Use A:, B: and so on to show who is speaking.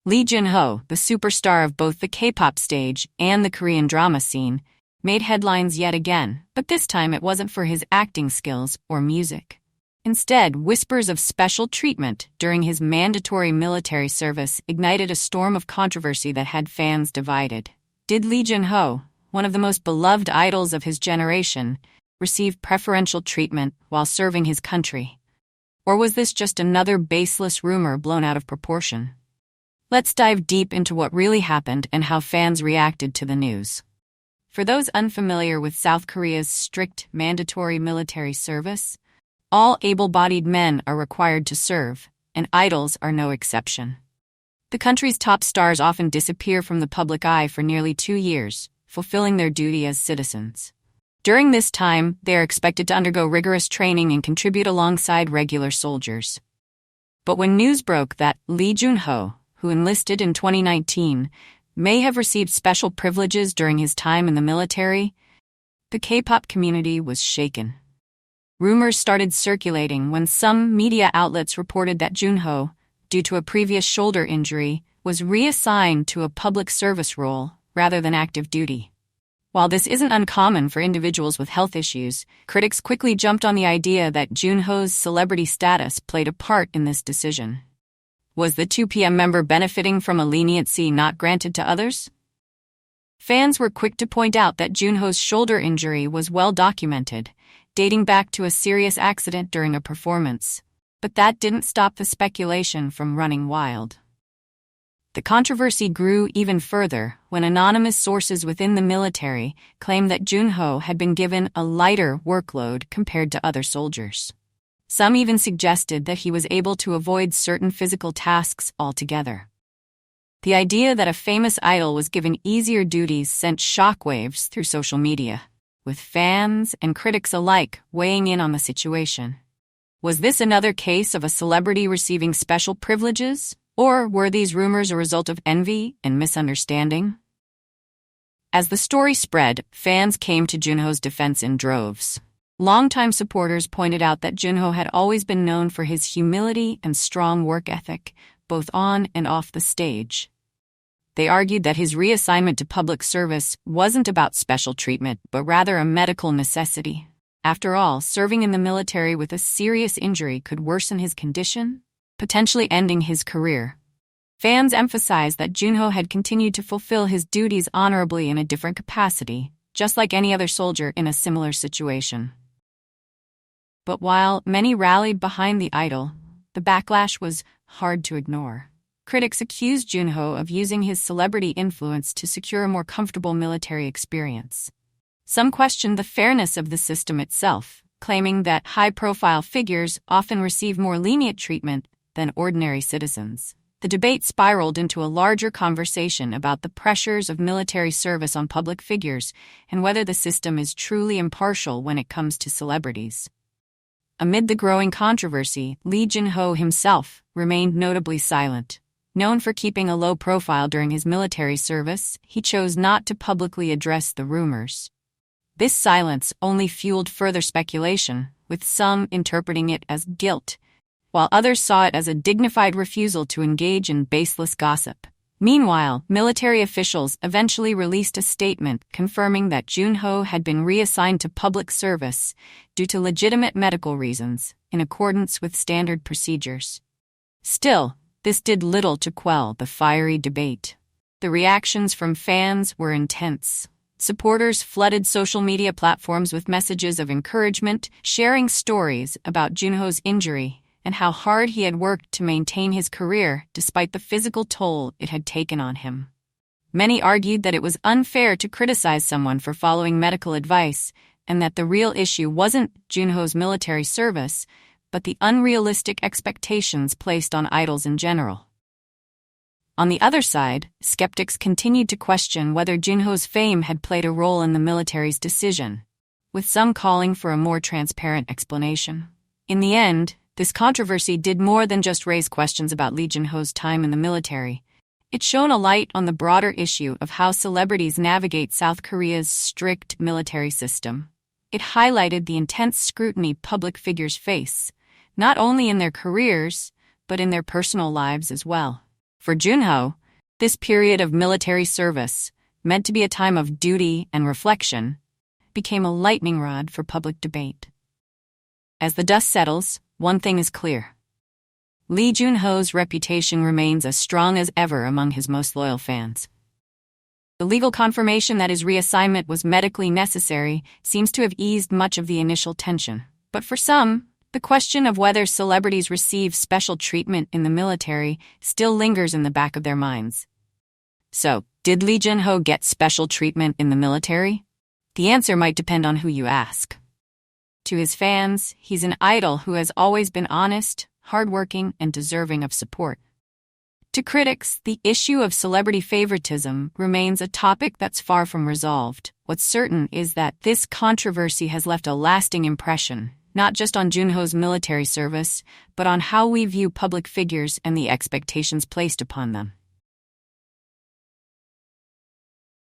A: Lee Jun-ho, the superstar of both the K-pop stage and the Korean drama scene, made headlines yet again, but this time it wasn't for his acting skills or music. Instead, whispers of special treatment during his mandatory military service ignited a storm of controversy that had fans divided. Did Lee Jun-ho, one of the most beloved idols of his generation, receive preferential treatment while serving his country? Or was this just another baseless rumor blown out of proportion? Let's dive deep into what really happened and how fans reacted to the news. For those unfamiliar with South Korea's strict mandatory military service, all able-bodied men are required to serve, and idols are no exception. The country's top stars often disappear from the public eye for nearly 2 years, fulfilling their duty as citizens. During this time, they are expected to undergo rigorous training and contribute alongside regular soldiers. But when news broke that Lee Jun-ho, who enlisted in 2019, may have received special privileges during his time in the military, the K-pop community was shaken. Rumors started circulating when some media outlets reported that Jun-ho, due to a previous shoulder injury, was reassigned to a public service role rather than active duty. While this isn't uncommon for individuals with health issues, critics quickly jumped on the idea that Jun-ho's celebrity status played a part in this decision. Was the 2PM member benefiting from a leniency not granted to others? Fans were quick to point out that Jun-ho's shoulder injury was well documented, dating back to a serious accident during a performance. But that didn't stop the speculation from running wild. The controversy grew even further when anonymous sources within the military claimed that Jun-ho had been given a lighter workload compared to other soldiers. Some even suggested that he was able to avoid certain physical tasks altogether. The idea that a famous idol was given easier duties sent shockwaves through social media, with fans and critics alike weighing in on the situation. Was this another case of a celebrity receiving special privileges, or were these rumors a result of envy and misunderstanding? As the story spread, fans came to Jun-ho's defense in droves. Longtime supporters pointed out that Jun-ho had always been known for his humility and strong work ethic, both on and off the stage. They argued that his reassignment to public service wasn't about special treatment, but rather a medical necessity. After all, serving in the military with a serious injury could worsen his condition, potentially ending his career. Fans emphasized that Jun-ho had continued to fulfill his duties honorably in a different capacity, just like any other soldier in a similar situation. But while many rallied behind the idol, the backlash was hard to ignore. Critics accused Jun-ho of using his celebrity influence to secure a more comfortable military experience. Some questioned the fairness of the system itself, claiming that high-profile figures often receive more lenient treatment than ordinary citizens. The debate spiraled into a larger conversation about the pressures of military service on public figures and whether the system is truly impartial when it comes to celebrities. Amid the growing controversy, Lee Jun-ho himself remained notably silent. Known for keeping a low profile during his military service, he chose not to publicly address the rumors. This silence only fueled further speculation, with some interpreting it as guilt, while others saw it as a dignified refusal to engage in baseless gossip. Meanwhile, military officials eventually released a statement confirming that Jun-ho had been reassigned to public service due to legitimate medical reasons, in accordance with standard procedures. Still, this did little to quell the fiery debate. The reactions from fans were intense. Supporters flooded social media platforms with messages of encouragement, sharing stories about Jun-ho's injury and how hard he had worked to maintain his career despite the physical toll it had taken on him. Many argued that it was unfair to criticize someone for following medical advice and that the real issue wasn't Jun-ho's military service, but the unrealistic expectations placed on idols in general. On the other side, skeptics continued to question whether Jun-ho's fame had played a role in the military's decision, with some calling for a more transparent explanation. In the end, this controversy did more than just raise questions about Lee Jun-ho's time in the military. It shone a light on the broader issue of how celebrities navigate South Korea's strict military system. It highlighted the intense scrutiny public figures face, not only in their careers, but in their personal lives as well. For Junho, this period of military service, meant to be a time of duty and reflection, became a lightning rod for public debate. As the dust settles, one thing is clear. Lee Junho's reputation remains as strong as ever among his most loyal fans. The legal confirmation that his reassignment was medically necessary seems to have eased much of the initial tension. But for some, the question of whether celebrities receive special treatment in the military still lingers in the back of their minds. So, did Lee Junho get special treatment in the military? The answer might depend on who you ask. To his fans, he's an idol who has always been honest, hardworking, and deserving of support. To critics, the issue of celebrity favoritism remains a topic that's far from resolved. What's certain is that this controversy has left a lasting impression, not just on Junho's military service, but on how we view public figures and the expectations placed upon them.